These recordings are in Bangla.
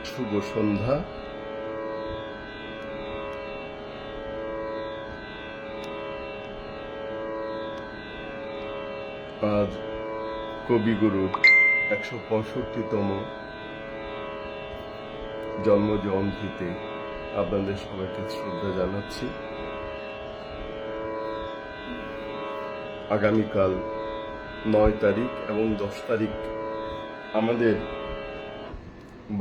শুভ সন্ধ্যা। আজ কবিগুরুর ১৬৫তম জন্ম জয়ন্তীতে আপনাদের সবাইকে শ্রদ্ধা জানাচ্ছি। আগামীকাল ৯ তারিখ এবং ১০ তারিখ আমাদের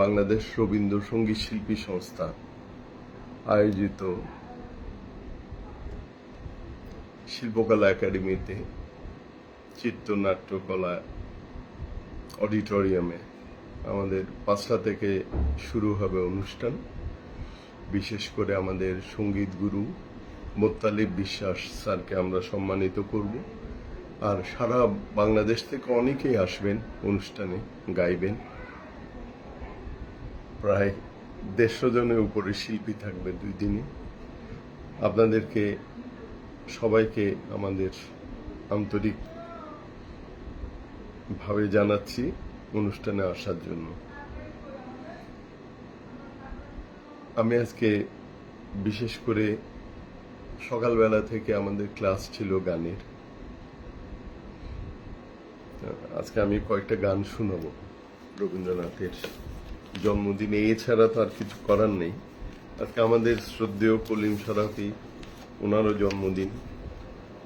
বাংলাদেশ রবীন্দ্রসঙ্গীত শিল্পী সংস্থা আয়োজিত শিল্পকলা একাডেমিতে চিত্রনাট্যকলা অডিটোরিয়ামে আমাদের ৫টা থেকে শুরু হবে অনুষ্ঠান। বিশেষ করে আমাদের সঙ্গীত গুরু মোত্তালিব বিশ্বাস স্যারকে আমরা সম্মানিত করব। আর সারা বাংলাদেশ থেকে অনেকেই আসবেন, অনুষ্ঠানে গাইবেন। প্রায় ১৫০ জনের উপরে শিল্পী থাকবে ২ দিনে। আপনাদেরকে সবাইকে আমাদের আন্তরিক ভাবে জানাচ্ছি অনুষ্ঠানে আসার জন্য। আমি আজকে বিশেষ করে সকালবেলা থেকে আমাদের ক্লাস ছিল গানের। আজকে আমি কয়েকটা গান শোনাবো রবীন্দ্রনাথের জন্মদিনে। এছাড়া তো আর কিছু করার নেই। আজকে আমাদের শ্রদ্ধেয় কলিম শরাফি, ওনারও জন্মদিন।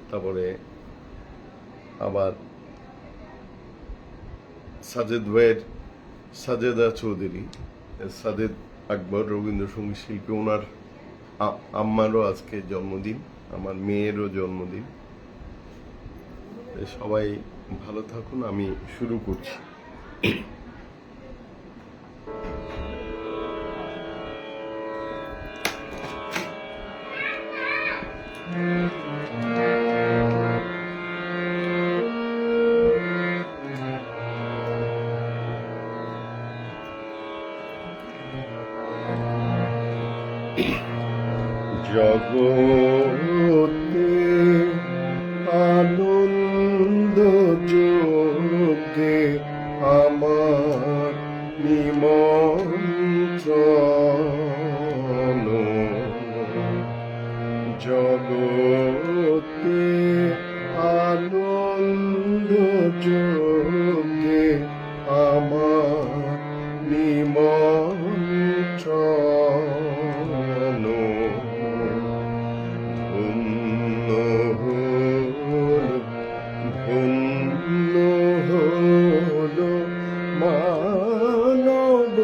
তারপরে আবার সাজেদ ভাইয়ের সাজেদা চৌধুরী, সাজেদ আকবর রবীন্দ্রসঙ্গীত শিল্পী, ওনার আম্মারও আজকে জন্মদিন, আমার মেয়েরও জন্মদিন। সবাই ভালো থাকুন। আমি শুরু করছি। জগতে আনন্দ যোগে আমার নিমন্ত্রণ, জগতে আনন্দ যোগে আমার নিমন্ত্রণ, ধন্য হল মানব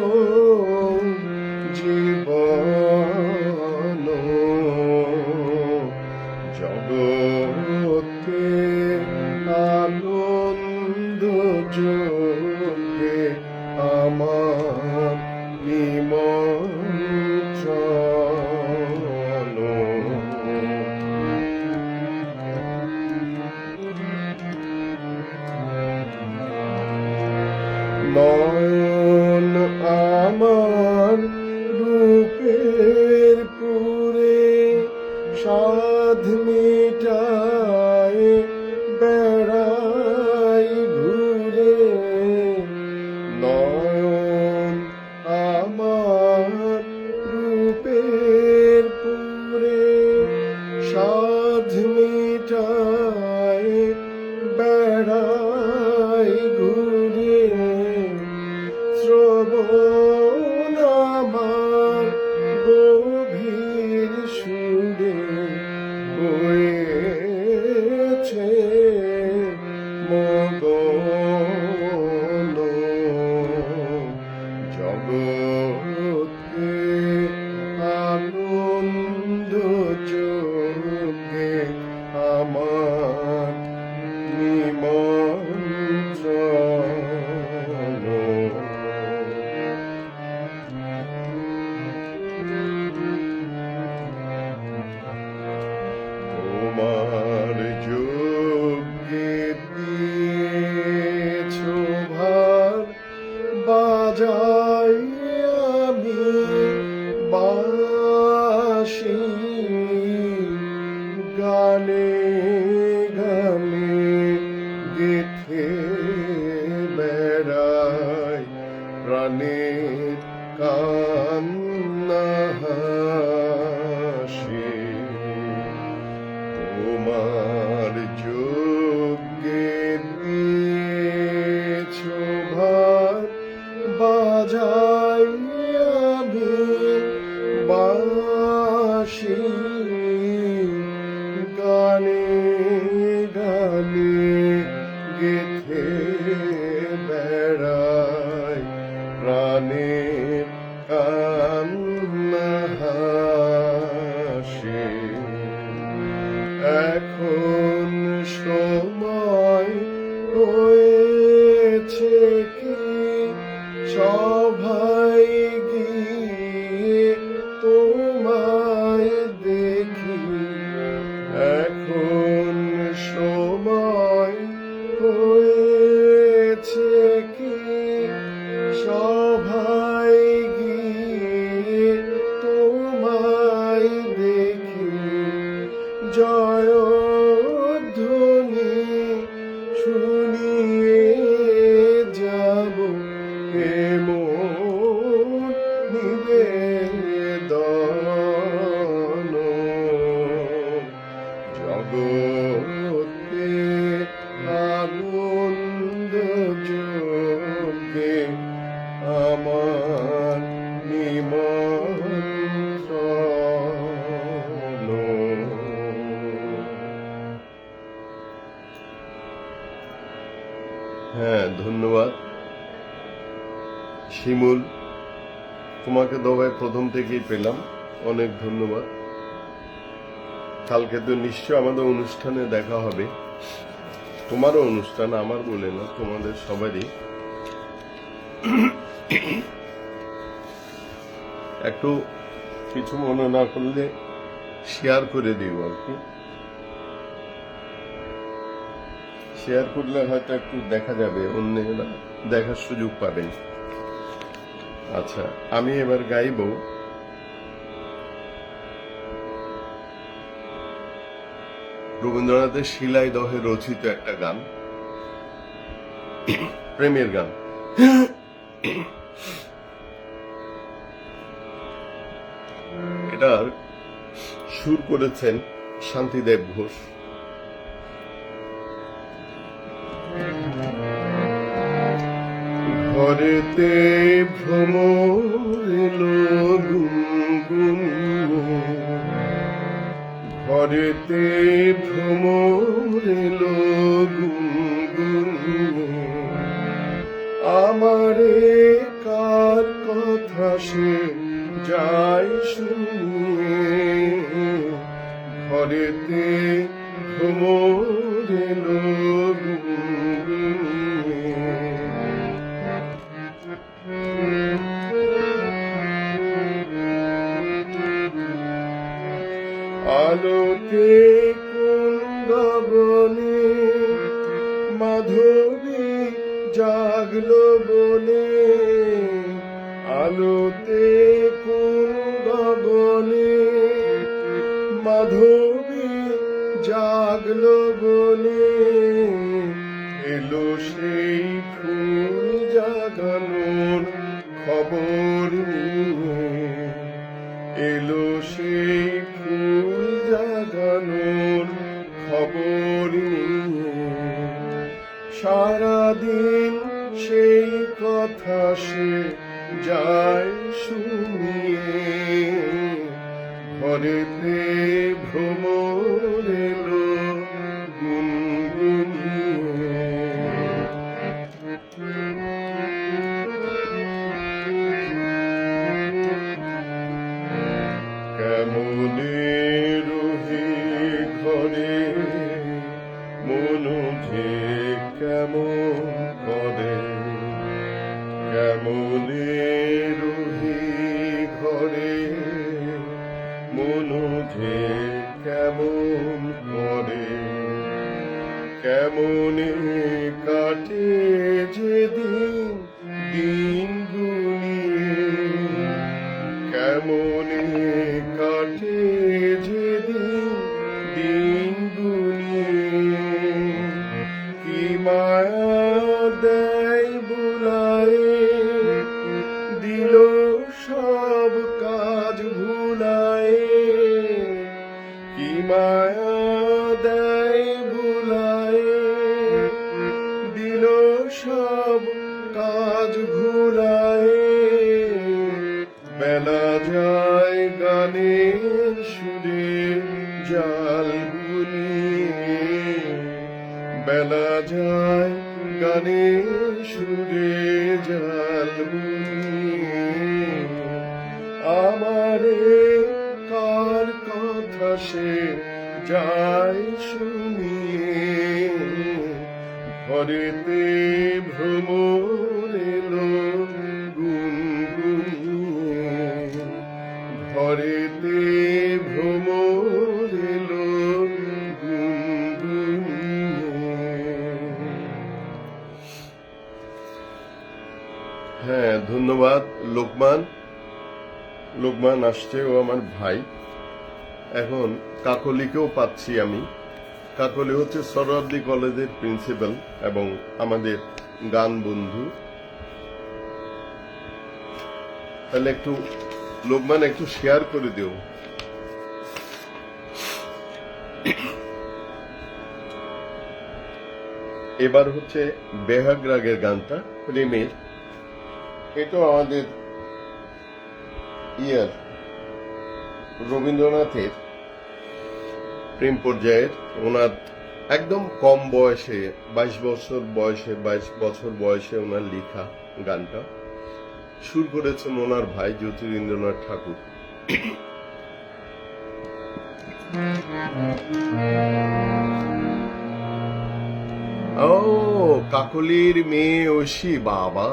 জীবন, জগতে আনন্দ যোগে আমার নিমন্ত্রণ, নয়ন আমার রূপের পুরে সাধ মিটায় বেড়াই ঘুরে, নয়ন আমার রূপের পুরে সাধ মিটায় বেড়াই ঘুরে, শ্রবণ আমার গভীর সুরে হয়েছে মগন, জগতে আনন্দ যোগে আমার নিমন্ত্রণ, তোমার যোগ্যে দিয়েছ ভার, বাজাই আমি বাঁশি, গানে গানে গেথে বেড়াই প্রাণের কান্না হাসি তোমার যজ্ঞে দিয়েছো ভার বাজাই আমি বাঁশি গানে গানে গেথে বেড়াই প্রাণের কান্না হাসি এখন সময় হয়েছে কি সভায় গিয়ে তোমায় দেখি এখন সময় হয়েছে কি সভায় গিয়ে তোমায় দেখি জয়ধ্বনি শুনিয়ে যাব এমন নিবেদন জগতে আনন্দ যোগে আমার নিমন্ত্রণ। হ্যাঁ, ধন্যবাদ শিমুল, তোমাকে দবায় প্রথম থেকেই পেলাম, অনেক ধন্যবাদ। কালকে তো নিশ্চয় আমাদের অনুষ্ঠানে দেখা হবে, তোমারও অনুষ্ঠান, আমার বলে না, তোমাদের সবারই। একটু কিছু মনে না করলে শেয়ার করে দিও আর কি, শেয়ার করলে হয়তো একটু দেখা যাবে, অন্যরা দেখার সুযোগ পাবেন। আচ্ছা, আমি এবার গাইব রবীন্দ্রনাথের শিলাই দহে রচিত একটা গান, প্রেমের গান। এটার সুর করেছেন শান্তিদেব ঘোষ। ঘরেতে ভ্রমর এলো গুনগুন, ঘরেতে ভ্রমর এলো গুনগুন, আমারে কার কথা সে যায় শুনিয়ে, ঘরেতে ভ্রমর এলো গুনগুন। আলোতে কোন গগনে মাধবী জাগলো বলে, আলোতে কোন গগনে মাধবী জাগলো বলে, এলো সেই ফুল জাগানোর খবর নিয়ে, এলো সেই ফুল জাগানোর খবর নিয়ে, সারাদিন সেই কথা সে যায় শুনিয়ে, ঘরেতে ভ্রমর এলো গুনগুনিয়ে। কেমনে রহি ঘরে মনুঝে কেমন করে, কেমনে রহি ঘরে মনুঝে কেমন করে, কেমনে কাটে যেদিন দিন গুলিয়ে, কেমনে কাটে যেদিন দিন গুলিয়ে, কি মায়া দেয় বুলায়ে দিল সব কাজ ভুলায় বেলা যায় গানের সুরে জাল বুনিয়ে বেলা যায় গানের সুরে জাল বুনিয়ে আমারে কার কথা সে যায় শুনিয়ে ঘরেতে ভ্রমর এলো গুনগুনিয়ে ঘরেতে ভ্রমর এলো গুনগুনিয়ে। হ্যাঁ, ধন্যবাদ লোকমান। লোকমান আসছে, ও আমার ভাই। এখন কাকলিকেও পাচ্ছি আমি। কাকলি হচ্ছে সরোয়ার্দী কলেজের প্রিন্সিপাল এবং আমাদের গান বন্ধু। তাহলে একটু লোকমান একটু শেয়ার করে দিও। এবার হচ্ছে বেহাগ রাগের গানটা, প্রেমের। এটা আমাদের রবীন্দ্রনাথের প্রেম পর্যায়ের, ওনার একদম কম বয়সে 22 বছর বয়সে ওনার লেখা গানটা। সুর করেছেন ওনার ভাই জ্যোতিরিন্দ্রনাথ ঠাকুর। ও কাকলির মেয়ে ঐশী, বাবা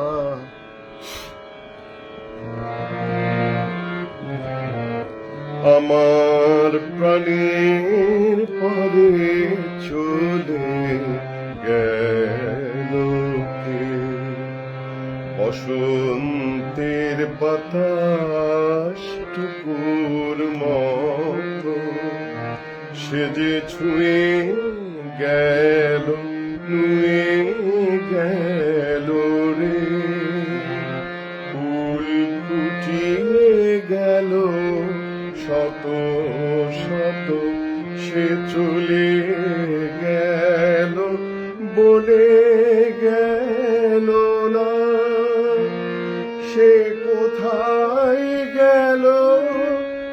আমার প্রাণের পরে চলে গেল কে, বসন্তের বাতাস টুকুর মতো সে যে ছুঁয়ে গেল, নুয়ে গেল রে, ফুল ফুটিয়ে গেল শত শত, সে চলে গেল বলে গেল না, সে কোথায় গেল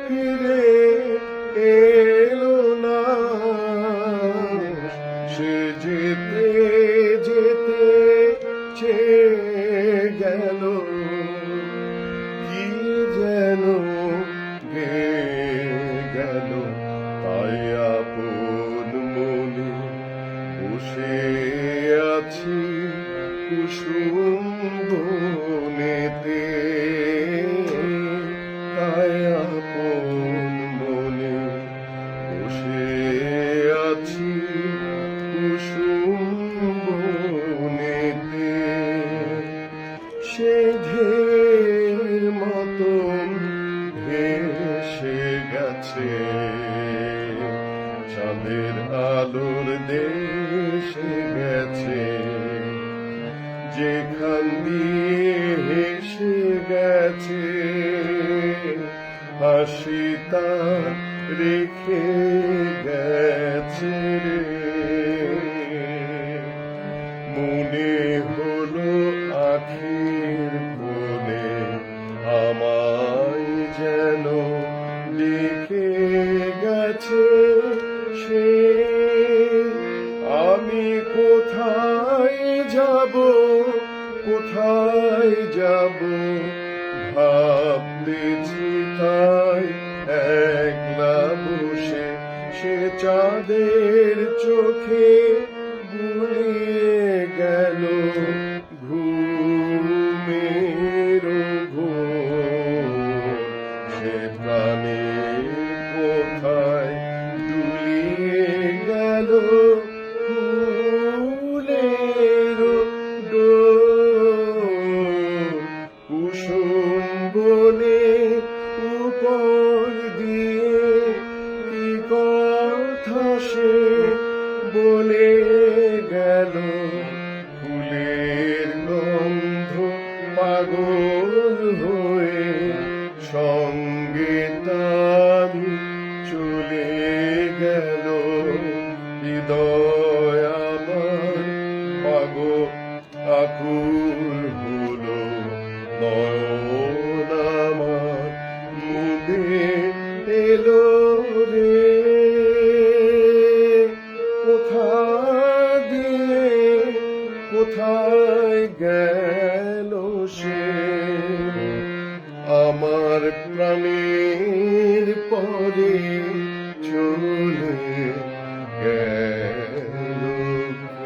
ফিরে এলো না, সে যেতে যেতে চেয়ে গেল কি যেন গেল, তাই আপন মনে বসে আছি কুসুম বনেতে, তাই আপন মনে বসে আছি কুসুম বনেতে, সে ঢের মতন ভেসে গেছে চাঁদের আলোর দেশে গেছে, যেখান দিয়ে হেসে গেছে হাসি তার রেখে গেছে রে, মনে হলো আখির কোণে আমায় যেন লিখে গেছে সে, আমি কোথায় যাব কোথায় যাব ভাবতেছি তাই একলা বসে, সে চাঁদের চোখে বুলিয়ে গেল ঘুমের ঘোর, সে প্রাণে কোথায় দুলিয়ে গেল ফুলের ডোর, কুসুম বনে উপর দিয়ে কি কথা সে বলে ব্যাকুল হলো নয়ন আমার মুদে এলো রে, কোথা দিয়ে কোথায় গেল সে, আমার প্রাণের পরে চলে গেল কে।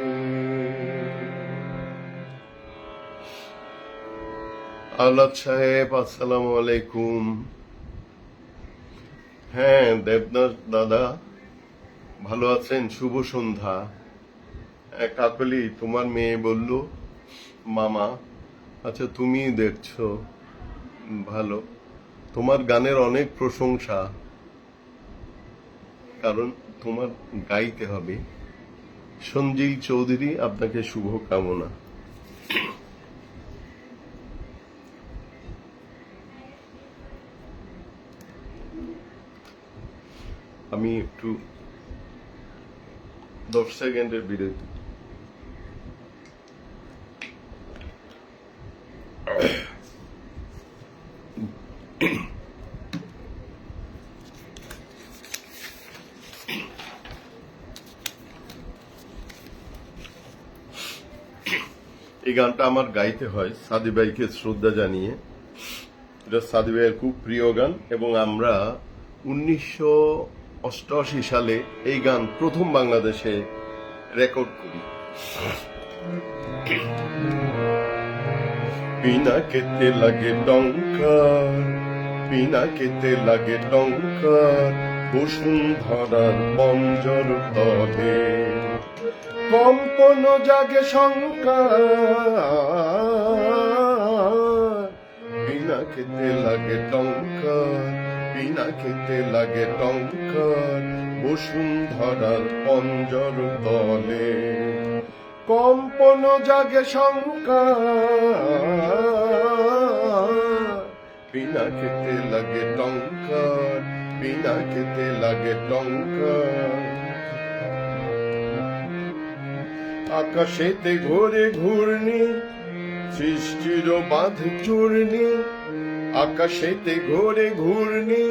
আওলাদ সাহেব, আসসালামু আলাইকুম। হ্যাঁ দেবনাথ দাদা, ভালো আছেন? শুভ সন্ধ্যা। কাকলি, তোমার মেয়ে বলল মামা। আচ্ছা, তুমি দেখছো, ভালো। তোমার গানের অনেক প্রশংসা, কারণ তোমার গাইতে হবে। সঞ্জিল চৌধুরী, আপনাকে শুভ কামনা। আমি একটু 10 সেকেন্ডের বিরতি। এই গানটা আমার গাইতে হয় সাদি ভাইকে শ্রদ্ধা জানিয়ে। এটা সাদি ভাইয়ের খুব প্রিয় গান, এবং আমরা 1988 সালে এই গান প্রথম বাংলাদেশে রেকর্ড করি। পিনাকেতে লাগে টঙ্কার, পিনাকেতে লাগে টঙ্কার, বসুন্ধরার পঞ্জর তলে কম্পন জাগে শঙ্কার, পিনাকেতে লাগে টঙ্কার, পিনাকেতে লাগে টঙ্কার, বসুন্ধরার পঞ্জর তলে কম্পন জাগে শঙ্কার, পিনাকেতে লাগে টঙ্কার, পিনাকেতে লাগে টঙ্কার। আকাশেতে ঘোরে ঘূর্ণি, সৃষ্টির বাঁধ চূর্ণি, আকাশেতে ঘোরে ঘূর্ণি,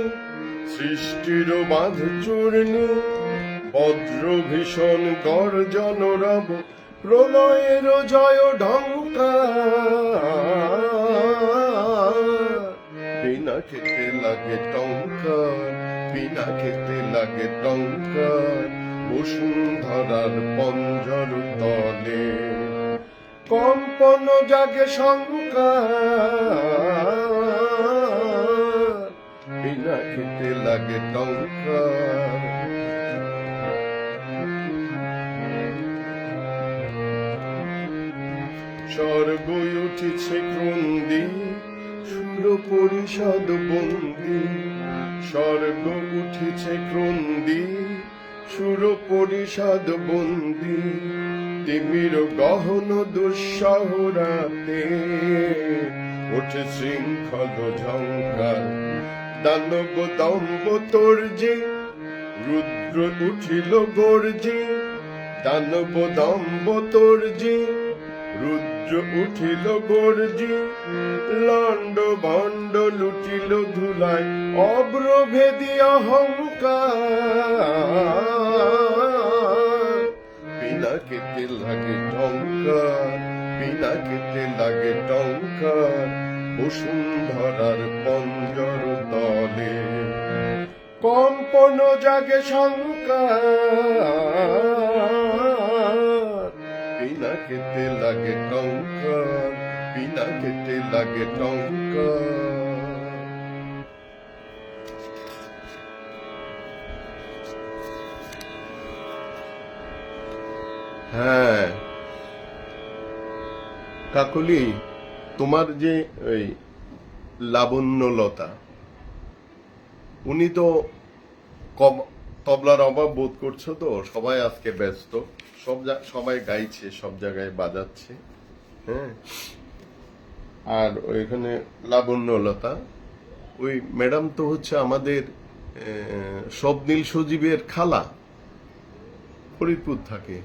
সৃষ্টির বাঁধ চূর্ণি, বজ্র ভীষণ গর্জন রব, প্রলয়ের জয় ঢঙ্কার, পিনাকেতে লাগে টঙ্কার, পিনাকেতে লাগে টঙ্কার, বসুন্ধরার পঞ্জর তলে কম্পন জাগে শঙ্কার, পিনাকেতে লাগে টঙ্কার। স্বর্গ উঠেছে ক্রন্দি, সুর পরিষদ বন্দি, স্বর্গ উঠেছে ক্রন্দি, সুর পরিষদ বন্দি, তিমির গহন দুঃসহরাতে ওঠে শৃঙ্খল ঝঙ্কার, দানব দম্ব তর্জে, রুদ্র উঠিল গর্জে, দানব দম্ব তর্জে, রুদ্র উঠিল গর্জে, লণ্ড ভণ্ড লুটিল ধুলায়, অব্রভেদী অহংকার, পিনাকেতে লাগে টঙ্কার, পিনাকেতে লাগে টঙ্কার, বসুন্ধরার পঞ্জর তলে কম্পন জাগে শঙ্কার, পিনাকেতে লাগে টঙ্কার, পিনাকেতে লাগে টঙ্কার। হ্যাঁ কাকলি, তোমার যে ওই লাবণ্যলতা, উনি তো তবলার অভাব বোধ করছো তো, সবাই আজকে ব্যস্ত, সবাই গাইছে, সব জায়গায় বাজাচ্ছে। হ্যাঁ, আর ওইখানে লাবণ্যলতা, ওই ম্যাডাম তো হচ্ছে আমাদের স্বপ্নীল সজীবের খালা, ফরিদপুর থাকে।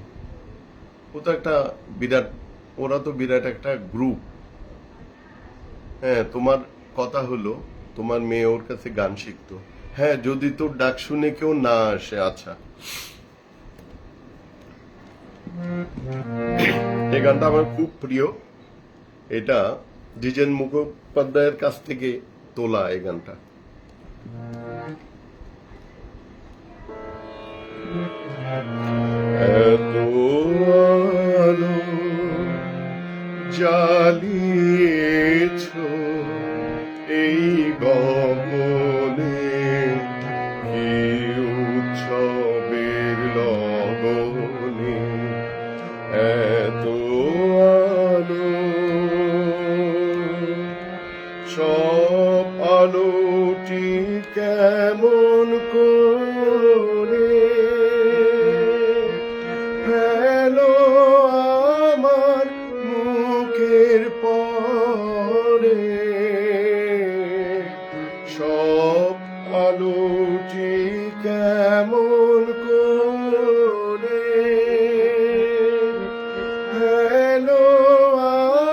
ও তো একটা বিরাট ওরা তো বিরাট একটা গ্রুপ। হ্যাঁ, তোমার কথা হলো তোমার মেয়ে ওর কাছে গান শিখতো। হ্যাঁ, যদি তোর ডাক শুনে কেউ না আসে। আচ্ছা, এই গানটা আমার খুব প্রিয়। এটা দ্বিজেন মুখোপাধ্যায়ের কাছ থেকে তোলা এই গানটা। এত আলো জ্বালিয়েছ এই গগনে, কি উৎসবের লগনে। এত আলো, সব আলোটি কেমন করে ফেলো আমার মুখের পরে। সব আলোটি কেমন করে ফেলো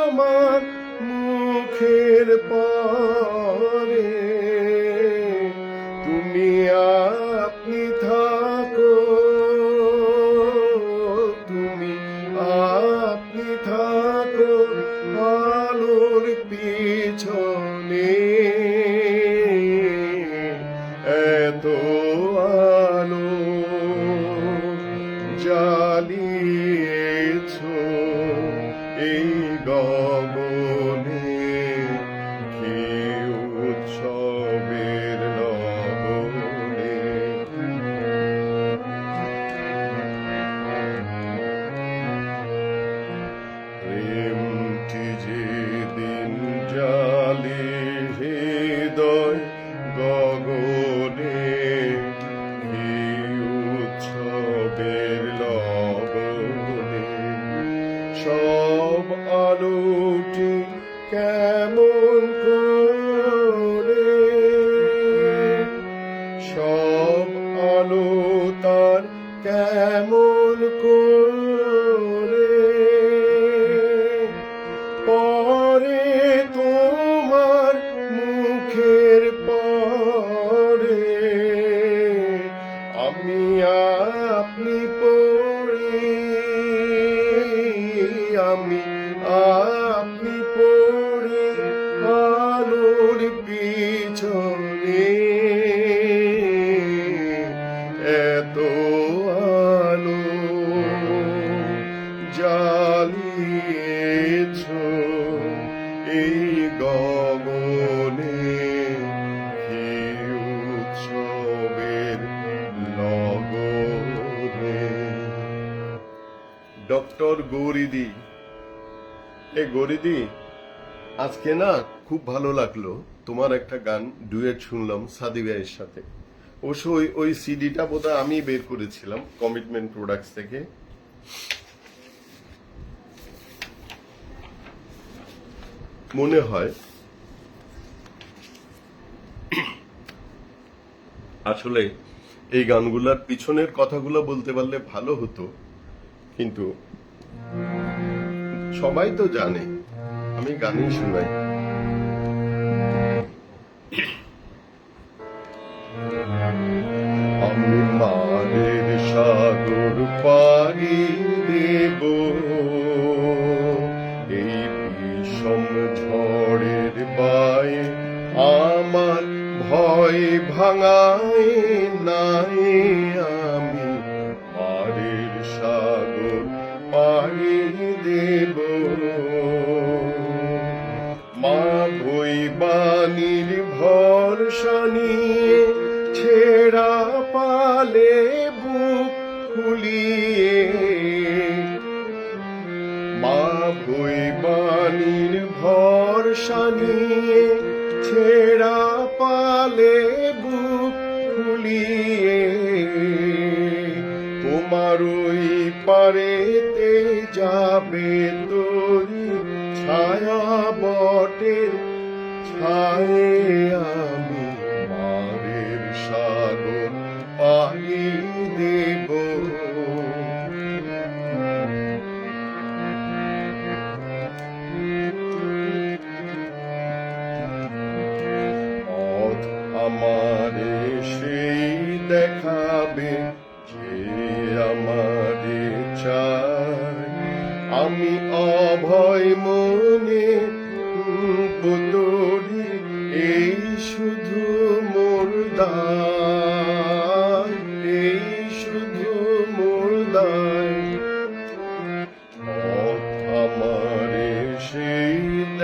আমার মুখের পরে। তুমি আপনি থাকো, তুমি আপনি থাকো আলোর পিছনে। এত আলো জ্বালিয়েছ এই গগনে, কি উৎসবের লগনে। প্রেমটি যেদিন জালে হৃদয় গগনে, কি উৎসবের লগনে। সব আলোটি কেমন করে, সব আলো তার কেমন করে পরে তোমার মুখের পরে। আমি আপনি পড়ি, আমি আপনি পড়ি আলোর পিছনে। এত আলো জ্বালিয়েছ এই গগনে, কি উৎসবের লগনে। ডক্টর গৌরীদি, গৌরীদি, আজকে না খুব ভালো লাগলো তোমার একটা গান ডুয়েট শুনলাম সাদি ভাইয়ের সাথে। অবশ্য ওই সিডিটা বোধহয় আমি বের করেছিলাম কমিটমেন্ট প্রোডাক্টস থেকে। মনে হয় আসলে এই গানগুলার পিছনের কথাগুলো বলতে পারলে ভালো হতো, কিন্তু সবাই তো জানে, আমি গানই শুনাই। আমি মারের সাগর পাড়ি দেব এই বিষম ঝড়ের বায়ে, আমার ভয় ভাঙায় নাই। আমি মারের সাগর পাড়ি দেব, মা ভৈবানীর ভরসা নিয়ে ছেঁড়া পালে বুক ফুলিয়ে। মা ভৈবানীর ভরসা নিয়ে ছেঁড়া পালে বুক ফুলিয়ে। তোমার ওই পারেতে যাবে তোরি ছায়া বটের ছায়ে। আমি মারের সাগর পাড়ি দেব।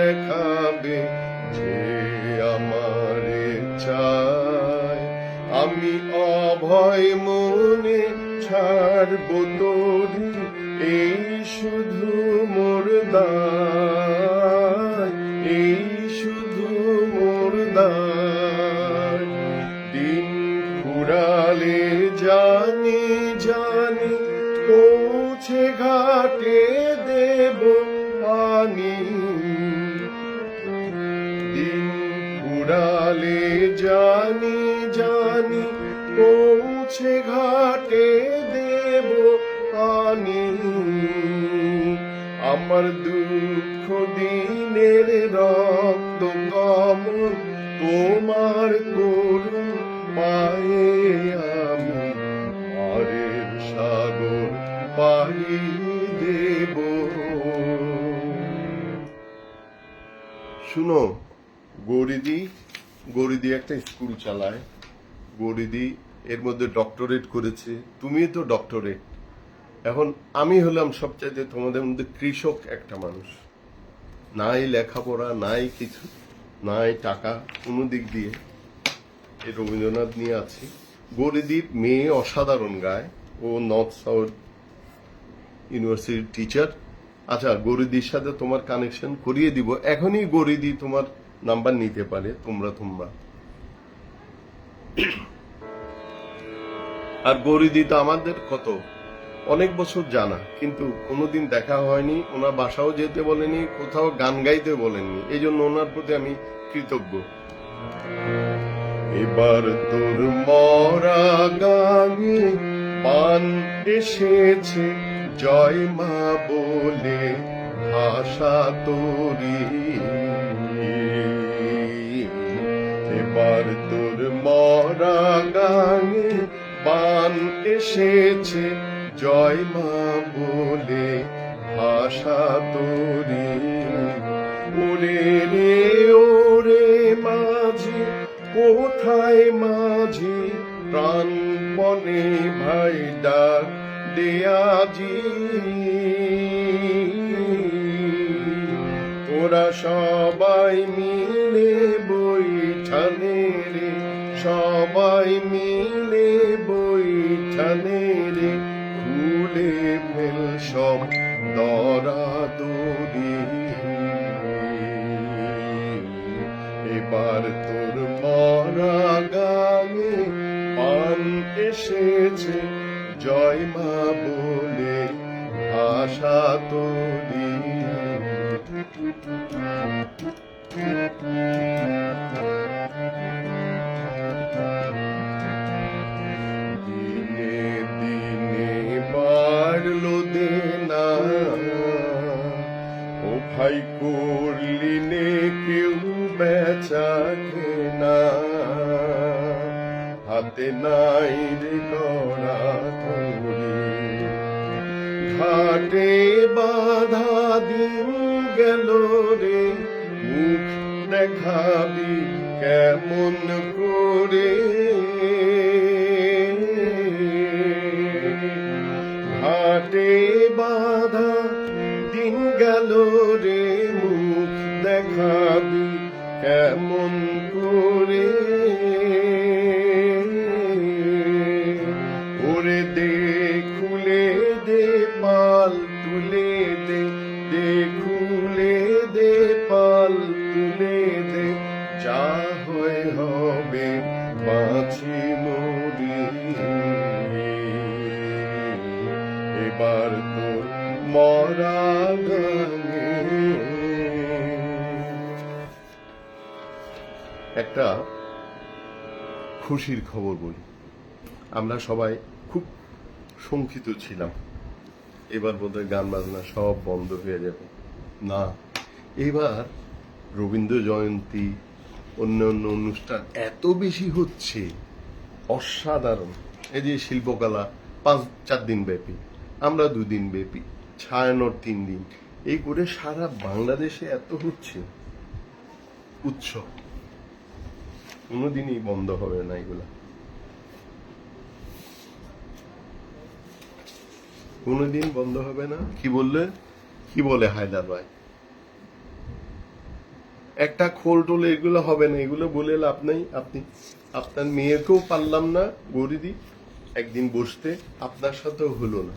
দেখাবে যে আমারে চায়। আমি অভয় মনে ছাড়ব তোরে, এই শুধু মোর দায়, এই শুধু মোর দায়। দিন ফুরালে জানি জানি পৌঁছে ঘাটে দেব পানি। দিন ফুরালে জানি জানি পৌঁছে ঘাটে দেব পানি। আমার দুঃখ দিনের রক্ত কমল তোমার করুণ পায়ে আমি পারের সাগর পাড়ি দেব। শুনো, গৌরীদি একটা স্কুল চালায়, গৌরীদি এর মধ্যে ডক্টরেট করেছে, তুমি তো ডক্টরেট। এখন আমি হলাম সবচাইতে তোমাদের মধ্যে কৃষক একটা মানুষ, নাই লেখাপড়া নাই কিছু নাই টাকা কোনো দিক দিয়ে। এই রবীন্দ্রনাথ নিয়ে আছি। গৌরীদির মেয়ে অসাধারণ গায়, ও নর্থ সাউথ ইউনিভার্সিটির টিচার। আচ্ছা, গৌরীদির সাথে তোমার কানেকশন করিয়ে দিব এখনই। গৌরীদি তোমার নাম্বার নিতে পারে, তোমরা আর গৌরীদি তো আমাদের কত অনেক বছর জানা, কিন্তু কোনোদিন দেখা হয়নি। ওনার বাসাও যেতে বলেনি, কোথাও গান গাইতে বলেননি, এই জন্য ওনার প্রতি আমি কৃতজ্ঞ। এবার তোর মরা গাঙে পান এসেছে, জয় মা বলে ভাষা তোরি। এবার তোর মরা গাঙে পান এসেছে, জয় মা বলে ভাষা তোরি। ওরে রে ওরে মাঝি, কোথায় মাঝি, প্রাণপণে ভাই ডাক দেয়াজি। তোরা সবাই মিলে বৈঠানে রে, সবাই মিলে বৈঠানে রে, খুলে ফেল সব দরা দড়ি। এবার তোর মরা গাঙে পান এসেছে, জয় মা বলে ভাষা তোরি। দিনে দিনে বাড়লো দেনা, ও ভাই করলি নে কেউ বেচা কেনা। হাতে নাই রে গড়া করি, ঘাটে বাধা দিন গেল রে, মুখ দেখাবি কেমন করে। ঘাটে বাধা দিন গেল রে, মুখ দেখাবি কেমন করে। ওরে দে খুলে দে পাল তুলে দে, দে খুলে দে পাল তুলে দে, যা হয়ে হবে বাঁচি মরি। এবার তোর মরা গাঙে। একটা খুশির খবর বলি, আমরা সবাই খুব শঙ্কিত ছিলাম এবার বোধহয় গান বাজনা সব বন্ধ হয়ে যাবে। না, এবার রবীন্দ্র জয়ন্তী অন্যান্য অনুষ্ঠান এত বেশি হচ্ছে, অসাধারণ। এই যে শিল্পকলা 5-4 দিন ব্যাপী, আমরা 2 দিন ব্যাপী, ছায়ানট 3 দিন, এই করে সারা বাংলাদেশে এত হচ্ছে উৎসব, কোনোদিনই বন্ধ হবে না এগুলা, কোনোদিন বন্ধ হবে না। কি বলে হায়দার ভাই? একটা খোল টোল এগুলো হবে না, এগুলো বলে লাভ নাই। আপনি আপনার মেয়েকেও পারলাম না গরিদি একদিন বসতে, আপনার সাথেও হলো না।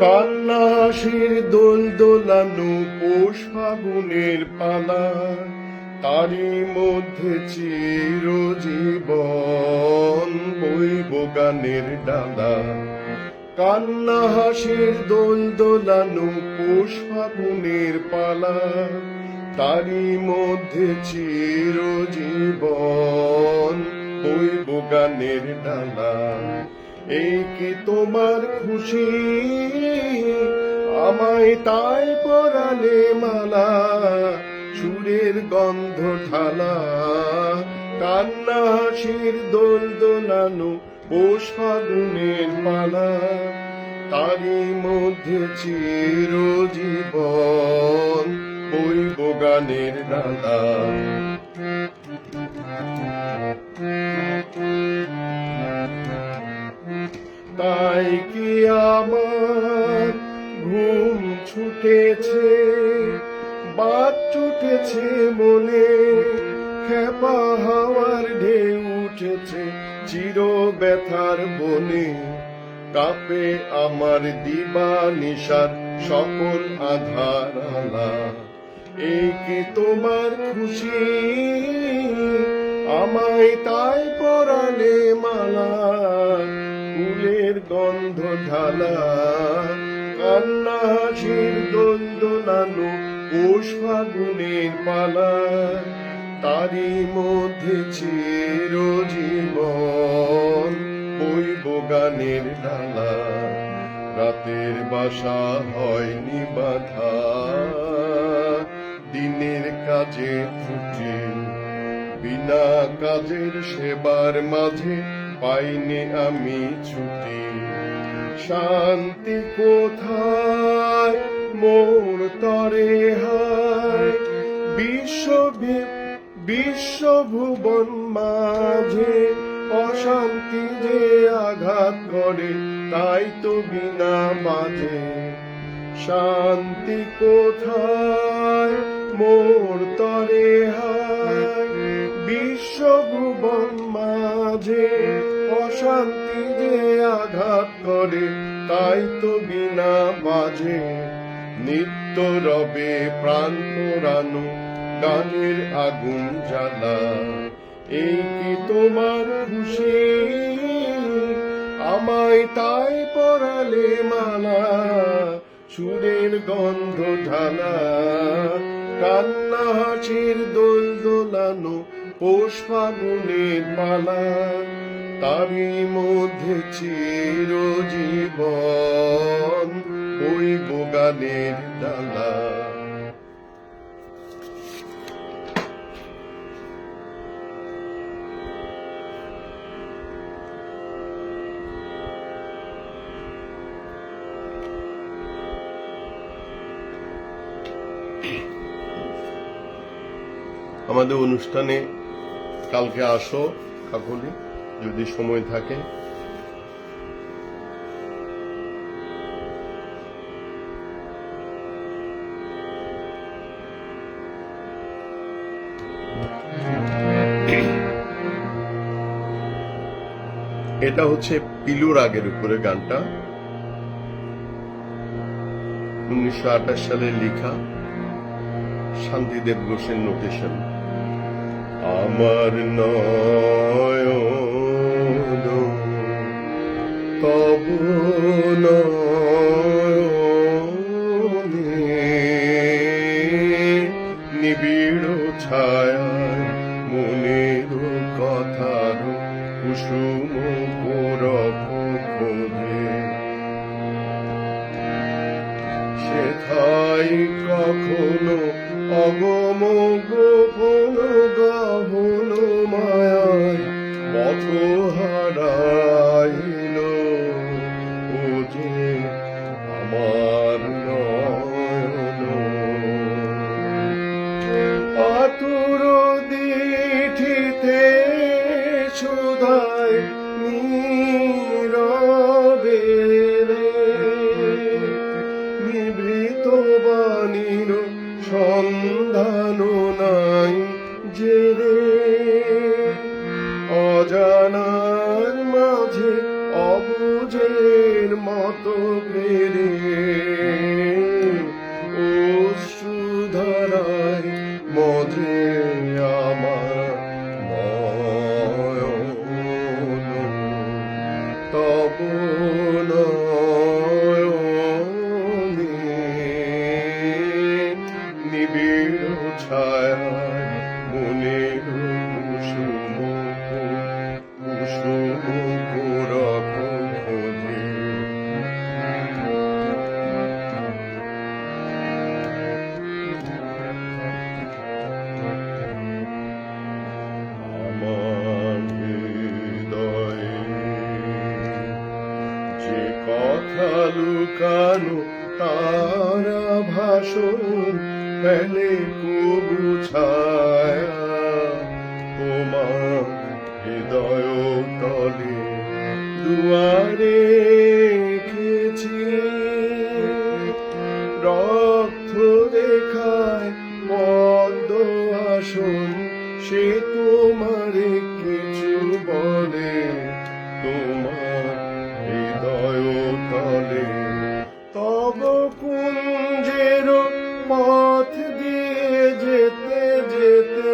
কান্না হাসির দোল দোলানো পৌষ ফাগুনের পালা, তারই মধ্যে চিরজীবন বইব গানের ডালা। কান্না হাসির দোল দোলানো পৌষ ফাগুনের পালা, তারই মধ্যে চিরজীবন বইব গানের ডালা। এই কি তোমার খুশি, আমায় তাই পরালে মালা, সুরের গন্ধ ঢালা। কান্না হাসির দোল দোলানো পৌষ ফাগুনের পালা, তারই মধ্যে চিরজীবন বইব গানের ডালা। তাই কি আমার ঘুম ছুটেছে, বাদ ছুটেছে মনে, খেপা হাওয়ার ঢেউ উঠেছে চির ব্যথার বনে। কাঁপে আমার দিবা নিশার সকল আধার আলা। এই কি তোমার খুশি, আমায় তাই পরালে মালা, ফুলের গন্ধ ঢালা। কান্না হাসির দোল দোলানো পৌষ ফাগুনের পালা, তারই মধ্যে চিরজীবন বইব গানের ডালা। রাতের বাসা হয়নি বাধা, দিনের কাজে ছুটি, বিনা কাজের সেবার মাঝে পাইনি আমি ছুটি। শান্তি কোথায় মোর তরে হায়, বিশ্বভুবন মাঝে অশান্তি যে আঘাত করে, তাই তো বিনা বাজে। শান্তি কোথায় মোর তরে হায়, বিশ্বভুবন মাঝে অশান্তি যে আঘাত করে, তাই তো বিনা বাজে। নিত্য রবে প্রাণ পোড়ানো গানের আগুন জ্বালা। এই কি তোমার খুশি, আমায় তাই পরালে মালা, সুরের গন্ধ ঢালা। কান্না হাসির দোল দোলানো পৌষ ফাগুনের পালা, তারই মধ্যে চিরজীবন বইব গানের ডালা। আমাদের অনুষ্ঠানে কালকে আসো কাকলি, যদি সময় থাকে। এটা হচ্ছে পিলুর আগের উপরে গানটা, 1928 সালে লেখা, শান্তিদেব ঘোষের নোটেশন। আমার নয়ন তব নয়নে, নিবিড় ছায়ায় মনের কথার কুসুম কোরক খোঁজে। সেথায় কখনো অগম গোপন পথ হারাইল ও যে আমার নয়ন। আতুর দিঠিতে সুধায় নীরবে রে, নিভৃত বাণীর সন্ধান নাই যে রে, অজানার মাঝে অবুঝের মতো ফেরে অশ্রুধারায় মজে আমার নয়ন। তব নয়নে নিবিড় ছায়ায় মনের কুসুম কুসুম গোরখ খোঁজে। আমার হৃদয়ে যে কথা লুকানো তারা ভাষণ ফেলে কবু ছায়া, তোমার হৃদয় তলে দুয়ারে রেখেছি। রক্ত দেখায় পদ্ম আসন, সে তোমারে কিছু বলে তোমার হৃদয় তলে। তব কুঞ্জের পথ দিয়ে যেতে যেতে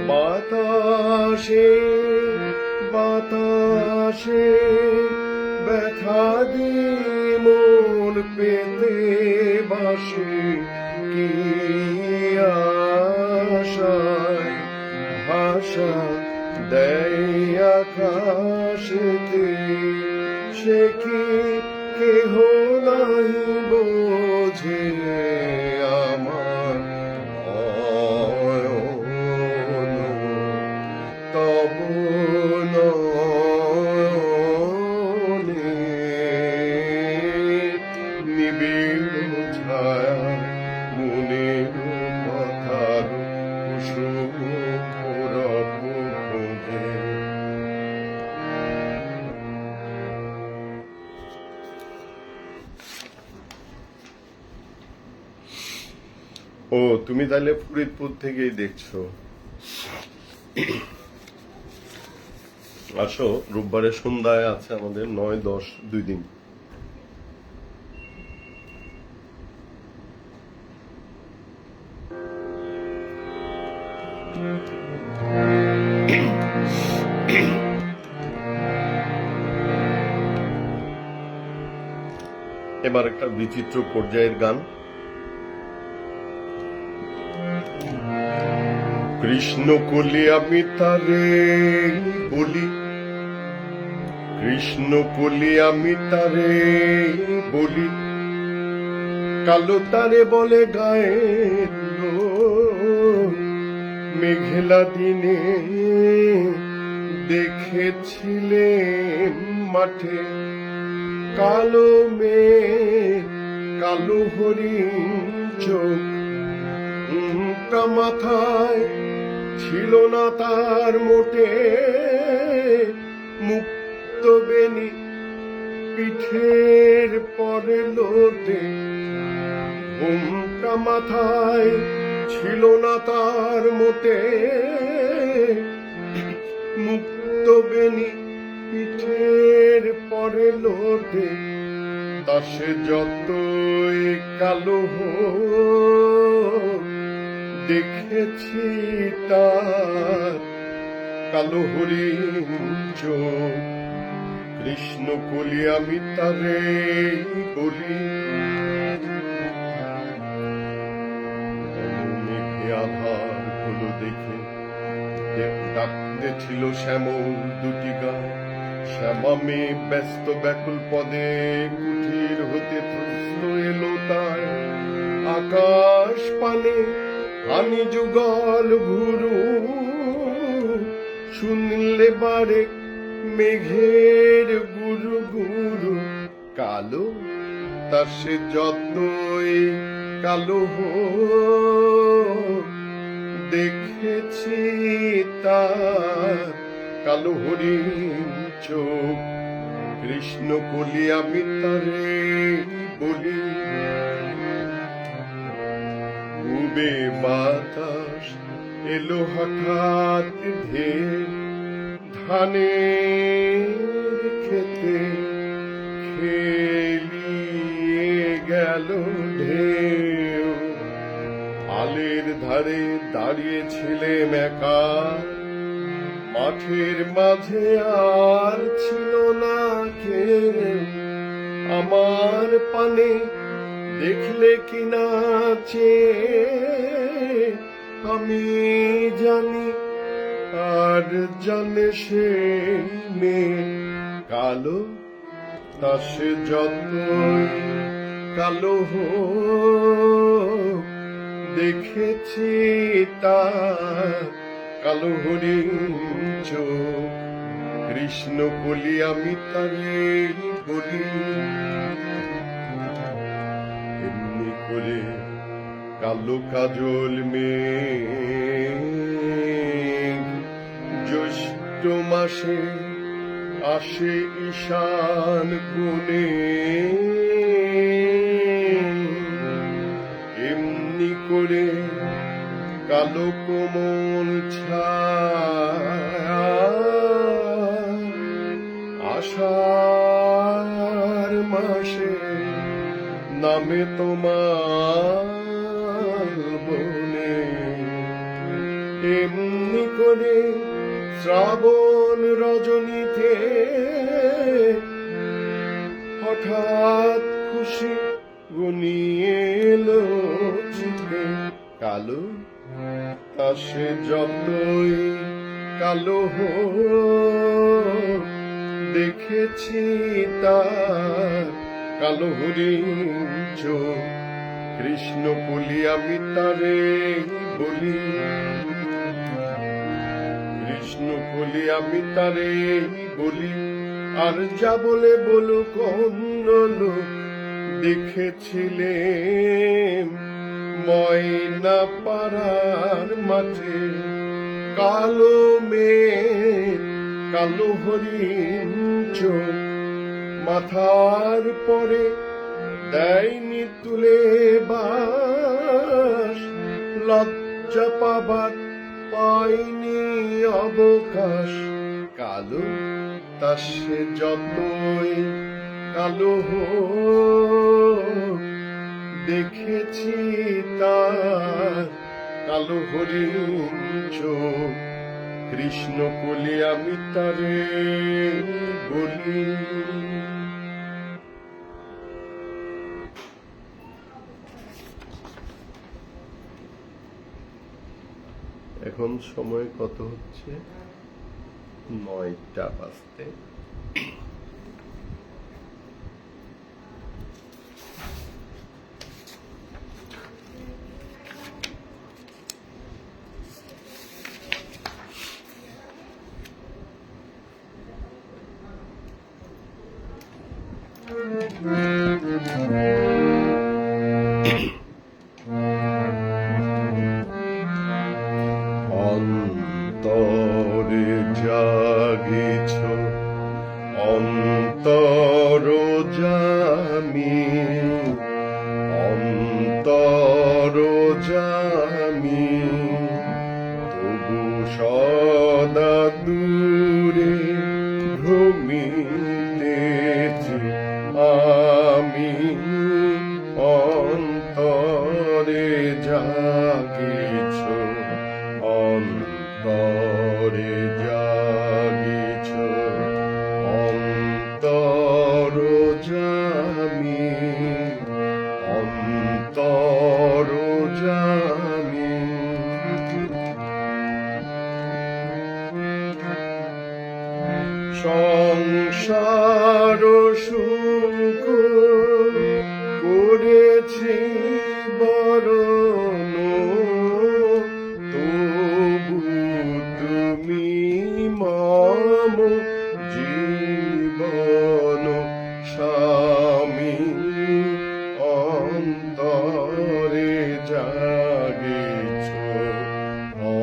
বাতাসে বাতাসে ব্যথা দিয়ে মন পেতে বাসে। কি আশায় ভাষা দেয় আকাশেতে, সে কি কেহ নাই বোঝে আমার নয়ন। তব নয়নে নিবিড় ছায়া মনের কথার কুসুম গোরখ খোঁজে। ও তুমি তাহলে ফরিদপুর থেকেই দেখছো। আসো, রোববারে সন্ধ্যায় আছে আমাদের 9-10 2 দিন। এবার একটা বিচিত্র পর্যায়ের গান। কৃষ্ণ কলি আমি তারে বলি, কৃষ্ণ কলি আমি তারে বলি, কালো তারে বলে গায়ের লোক। মেঘলা দিনে দেখেছিলেন মাঠে কালো মেঘ, কালো হরিণ চোখ। মাথায় ছিল না তার মোটে, মুক্ত বেনি পিঠের পরে লোটে। ঘুমটা মাথায় ছিল না তার মোটে, মুক্ত বেনি পিঠের পরে লোটে। তা সে যতই কালো হোক, দেখেছি তার কালো হরিণ চোখ। কৃষ্ণ কলি আমি তারে বলি, মেঘে আধার হলো দেখে ডাকতে ছিল শ্যামল দুটি গায়ে। শ্যামা মেয়ে ব্যস্ত ব্যাকুল পদে কুঠির হতে ত্রস্ত এলো তার। আকাশ পানে আমি যুগল ঘুরু, শুনলে এবারে মেঘের গুরু গুরু কালো, তার সে যতই কালো হোক, দেখেছি তার কালো হরিণ চোখ। কৃষ্ণ কলি আমি তারে বলি, উবে বাতাস এলো হঠাৎ ধে, ধানের খেতে খেলিয়ে গেল ঢেউ। আলের ধারে দাঁড়িয়েছিলেম একা, মাঠের মাঝে আর ছিল না কেউ। আমার পানে দেখলে কি নাচে, আমি জানি আর জানে সে মেয়ে কালো, তা সে যতই কালো হোক, দেখেছি তার কালো হরিণ চোখ। কৃষ্ণ বলি আমি তারে বলি, এমনি করে কালো কাজল মেঘ জ্যৈষ্ঠ মাসে আসে ঈশান কোণে। এমনি করে কালো কোমল ছায়া আষাঢ় মাসে নামে তোমার বনে। এমনি করে শ্রাবণ রজনীতে হঠাৎ খুশি ঘনিয়ে এলো ছুটে কালো, তা সে যতই কালো হোক, দেখেছি তার কালো হরিণ চোখ। কৃষ্ণ বলি আমি তারে বলি, কৃষ্ণ বলি আমি তারে বলি, আর যা বলে বলুক অন্য লোক। দেখেছিলেন ময়না পাড়ার মাঠে কালো মেঘ কালো হরিণ চোখ। মাথার পরে দেয়নি তুলে বাস, লজ্জা পাবার পাইনি অবকাশ। কালো, তা সে যতই কালো হোক, দেখেছি তার কালো হরিণ চোখ। কৃষ্ণ বলি আমি তারে বলি। এখন সময় কত হচ্ছে? 9টা বাজতে। অন্তরে জাগিছ অন্তর জামি, অন্তর জামি, তবু সদা দূরে ভ্রমিতেছি আমি। অন্তরে জাগিছ অন্তরে জাগিছ অন্তর জামি, অন্তর জামি। সংসার সুখ করেছি বরণ, তবু তুমি মা জীবন স্বামী অন্তরে জাগিছ,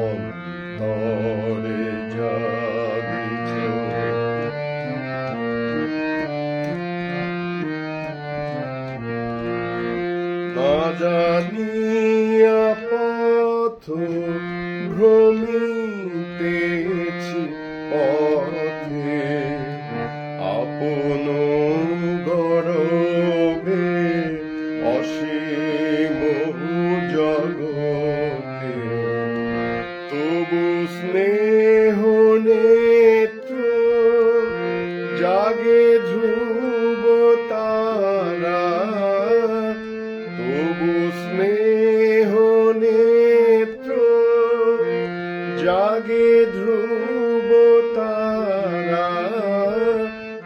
অন্তরে জাগিছ। না জানিয়া পথ ভ্রমিতেছি পথে, আপন গরবে অসীম জগতে। তবু স্নেহ নেত্র জাগে ধ্রুব তারা, তবু স্নেহ নেত্র জাগে ধ্রুব তারা,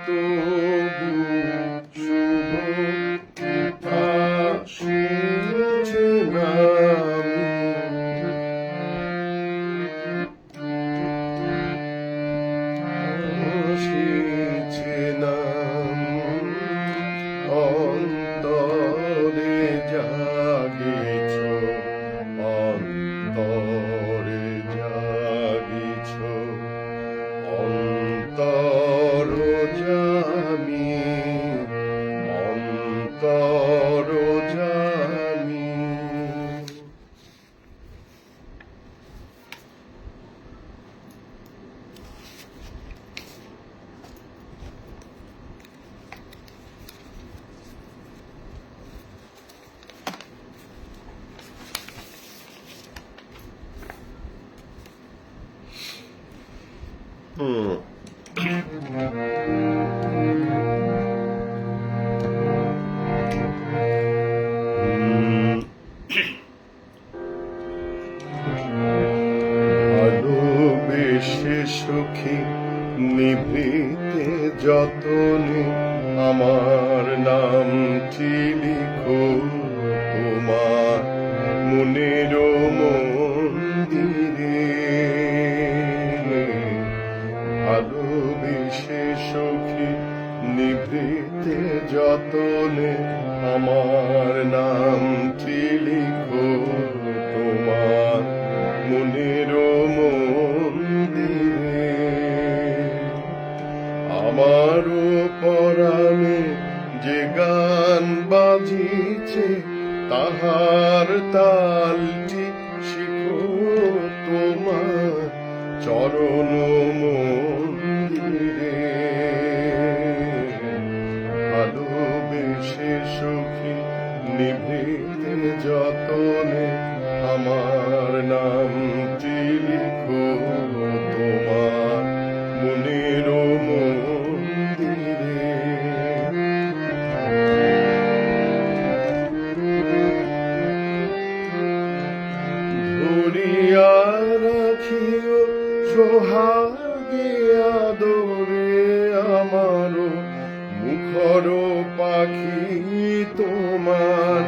তবু শুভ আসিছে নামি। আসিছে নাম অন্তরে জাগিছ, অন্তরে জাগিছ, অন্তর জামি, অন্তর জামি। ভালোবেসে সুখী নিভৃতে যতনে আমার নামটি লিখো তোমার মনের মন্দিরে। ভালোবেসে সুখী নিভৃতে যতনে আমার নামটি লিখো তোমার মনের মন্দিরে। আমারও পরাণে যে গান বাজিছে তাহার তালটি শিখো তোমার চরণ মন্দিরে। ভালোবেসে সুখী নিভৃতে যতনে আমার নামটি লিখো তোমার মনের মন্দিরে। ধরিয়া রাখিও সোহাগে আদরে আমারো মুখর পাখি তোমার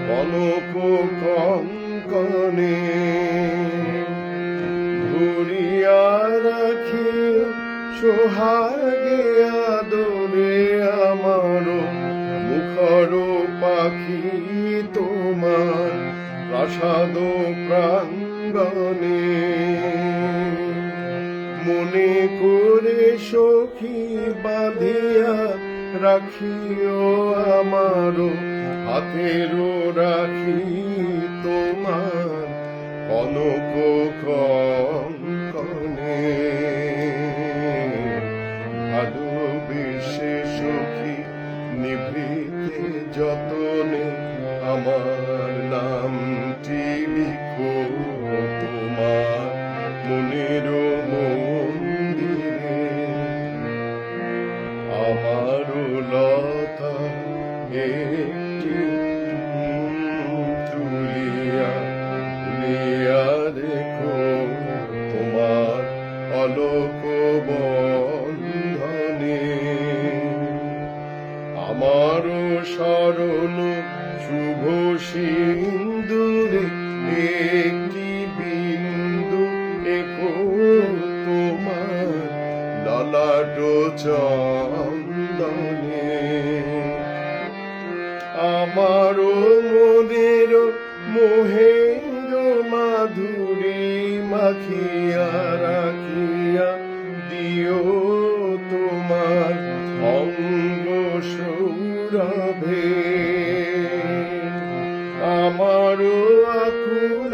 কনক কঙ্কনে। ধরিয়া রাখিও সোহাগে আদরে আমারো মুখর পাখি তোমার প্রাসাদ প্রাঙ্গণে। মনে করে সখী বাঁধিয়া রাখিও আমারো হাতেরও রাখি তোমার কনক কঙ্কনে। ভালোবেসে সখী নিভৃতে যতনে আমার নামটি লিখো তোমার মনের মন্দিরে। আমারও লতা একটি তুলিয়া তুলিয়া দেখো তোমার অলোক বন্ধনে। আমারও স্মরণ শুভ সিন্দুরে একটি বিন্দু এখো তোমার লাল ললাট চন্দনে আমারও মনের মোহের মাধুরী মাখিয়া রাখিয়া দিও তোমার অঙ্গ সৌরভে আমারও আকুল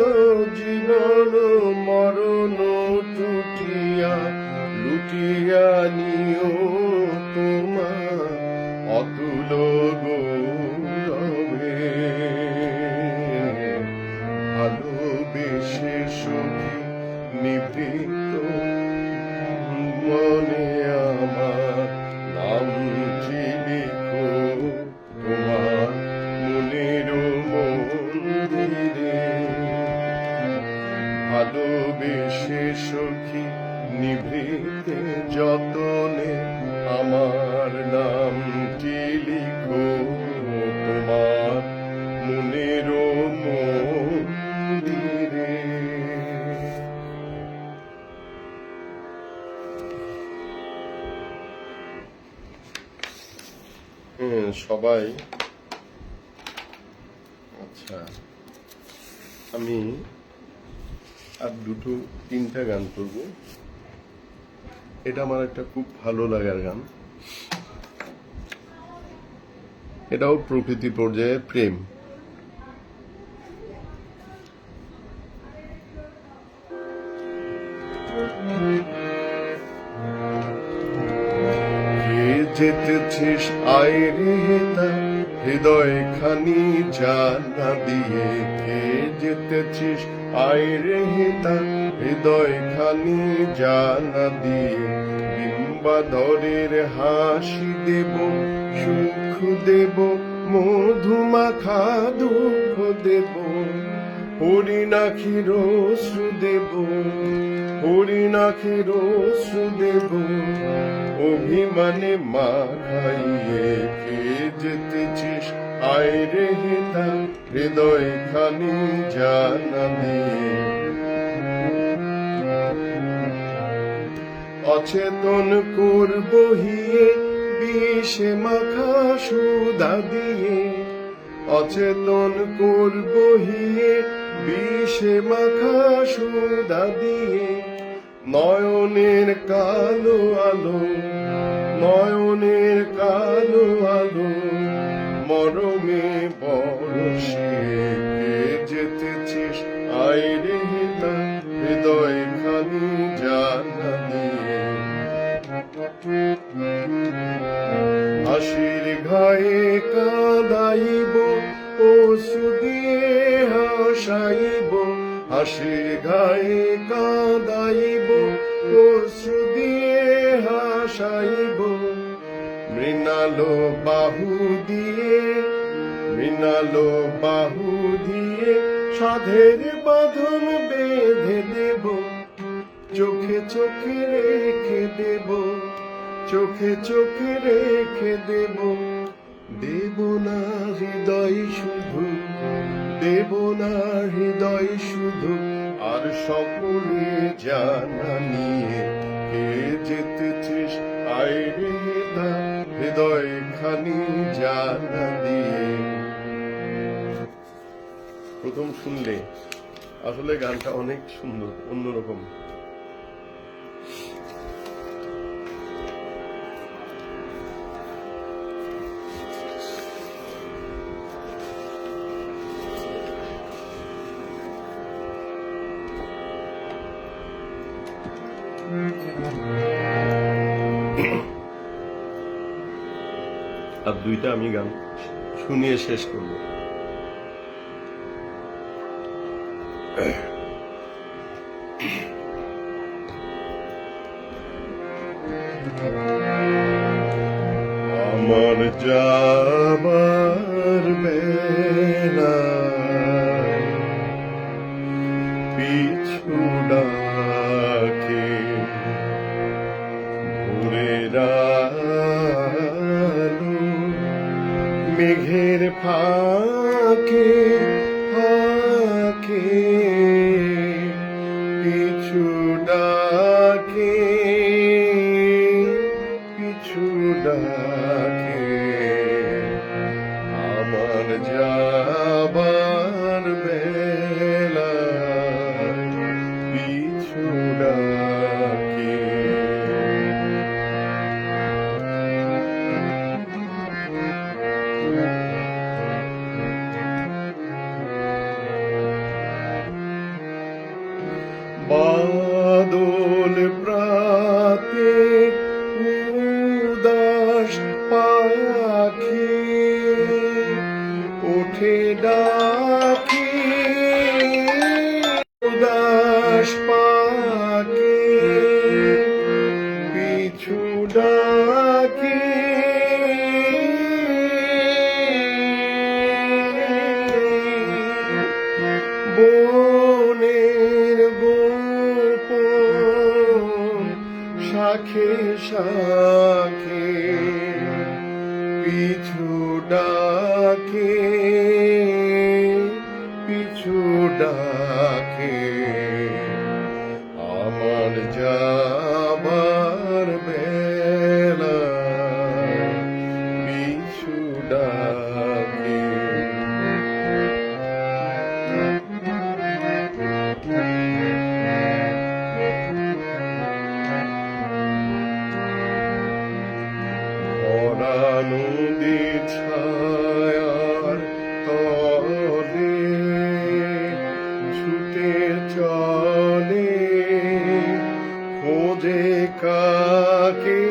জীবন মরণ টুটিয়া লুটিয়া নিও তোমার অতুল গৌরবে ভালোবেসে সখী নিভৃত মনে আমার নামটি লিখো তোমার মনের মন্দিরে ভালোবেসে সখী নিভৃতে যতনে আমার নামটি লিখো তোমার মনের মন্দিরে। সবাই আচ্ছা, আমি আর তিনটা গান করব। এটা আমার একটা খুব ভালো লাগার গান, এটাও প্রকৃতি পর্যায়ে প্রেম। যেতেছিস আয় রে হেতা হৃদয় খানি জানা দিয়ে, কে যেতেছিস আয় রে হেতা হৃদয় খানি জানা দিয়ে, বিম্বাধরের হাসি দেব সুখ দেব মধুমাখা দুঃখ দেব, হরিণাক্ষীর অশ্রু দেব হরিণাক্ষীর অশ্রু দেব, অভিমানে মাখাইয়ে কে যেতেছিস আয় রে হেতা হৃদয় খানি জানা দিয়ে। অচেতন করব হিয়ে বিষে মাখা সুধা দিয়ে, অচেতন করব হিয়ে বিষে মাখা সুধা দিয়ে, নয়নের কালো আলো নয়নের কালো আলো মরমে বরষিয়ে, কে যেতেছিস আয় রে হেতা হৃদয় খানি জানা দিয়ে। হাসির ঘায়ে কাঁদাইব অশ্রু দিয়ে হাসাইব, হাসির ঘায়ে কাঁদাইব অশ্রু দিয়ে হাসাইব, মৃণালো বাহু দিয়ে মৃণালো বাহু দিয়ে সাধের বাঁধন বেঁধে দেব, চোখে চোখে রেখে দেব চোখে চোখে রেখে দেব, দেব না হৃদয় শুধু দেব না হৃদয় শুধু, আর সকলে জানা নিয়ে কে যেতেছিস আয় রে হেতা হৃদয় খানি জানা দিয়ে। প্রথম শুনলে আসলে গানটা অনেক সুন্দর, অন্যরকম। আর দুইটা আমি গান শুনিয়ে শেষ করব। আমার যাবার বেলা পিছু ডাকে ভোরের আলো, মেঘের ফাঁকে ফাঁকে পিছু ডাকে, শাখে শাখে পিছু ডাকে, পিছু ডাকে আমার যাবার বেলা পিছু ডাকে। নদী ছায়ার তলে ছুটে চলে খোঁজে কাকে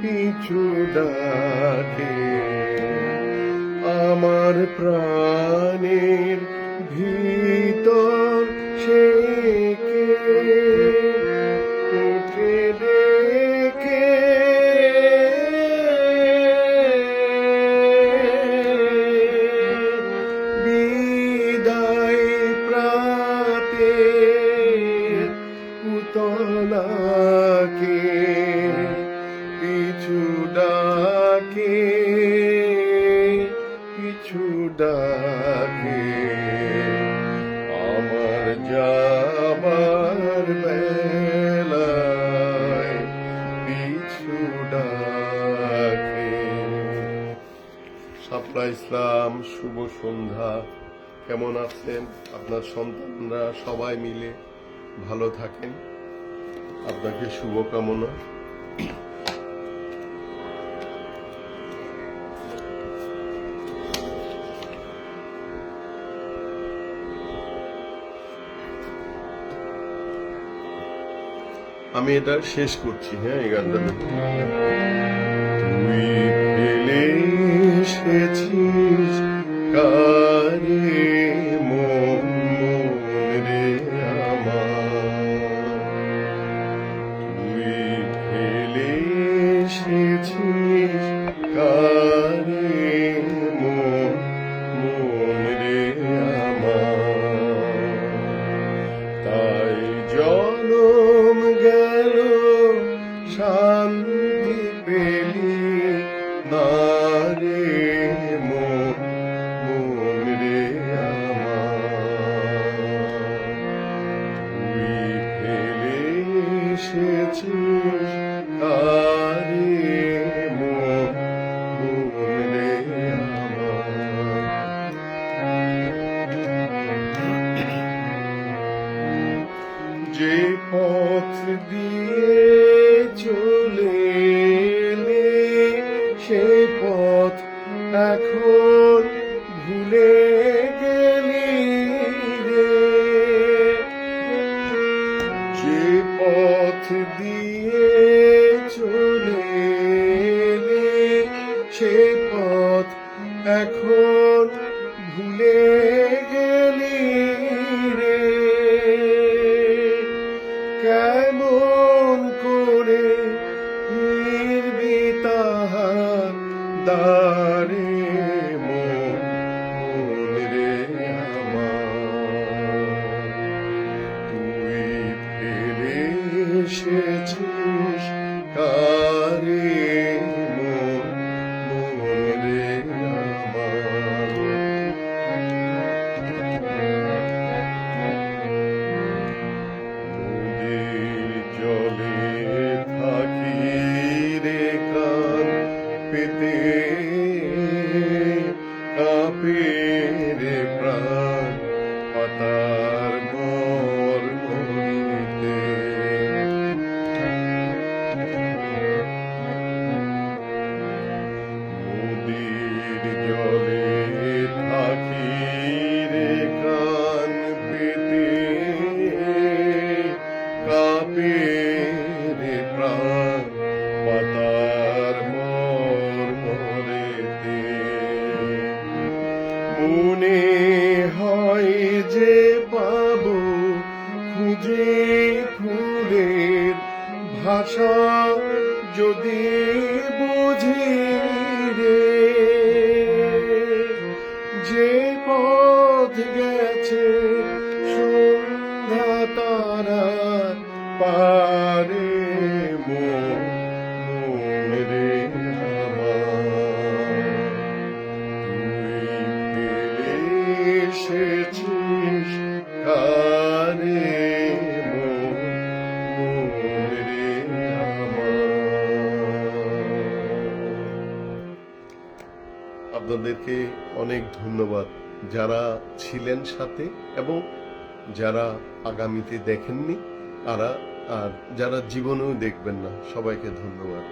পিছু ডাকে আমার প্রাণের ভিতর সে কে উঠে ডেকে পুতলাকে পিছু ডাকে, পিছু ডাকে আমার যাবার বেলায় পিছু ডাকে। শাপলা ইসলাম, শুভ সন্ধ্যা। কেমন আছেন? আপনার সন্তানরা সবাই মিলে ভালো থাকেন, আপনাকে শুভকামনা। আমি এটা শেষ করছি। হ্যাঁ, এই গানটা তুই ফেলে এসেছিস কারে মন রে আমার, তুই ফেলে এসেছিস কারে মন রে আমার, তাই জনম গেল শান্তি পেলি না রে মন রে আমার, তুই ফেলে এসেছিস কারে মন রে আমার। যে পথ দিয়ে চলে এলে সে পথ এখন ভুলে গেলি রে, যে পথ দিয়ে চলে এলে সে পথ এখন ভুলে গেলি রে, কেমন করে ফিরবি তাহার দ্বারে মন রে আমার, তুই ফেলে এসেছিস কারে মন রে আমার। জলে থাকি রে কান পেতে কাঁপে রে প্রাণ পাতার মর মরিতে, নদীর জলে থাকি রে কান পেতে কাঁপে রে প্রাণ পাতার মর মরেতে, মনে হয় যে পাবো খুঁজে ফুলের ভাষা যদি বুঝি রে, যে পথ গেছে সন্ধ্যা তারা পারে মন রে আমার, তুই ফিরে এসেছিস কারে মন রে আমার। আপনাদেরকে অনেক ধন্যবাদ যারা ছিলেন সাথে এবং যারা আগামীতে দেখেননি আর যারা জীবনেও দেখবেন না, সবাইকে ধন্যবাদ।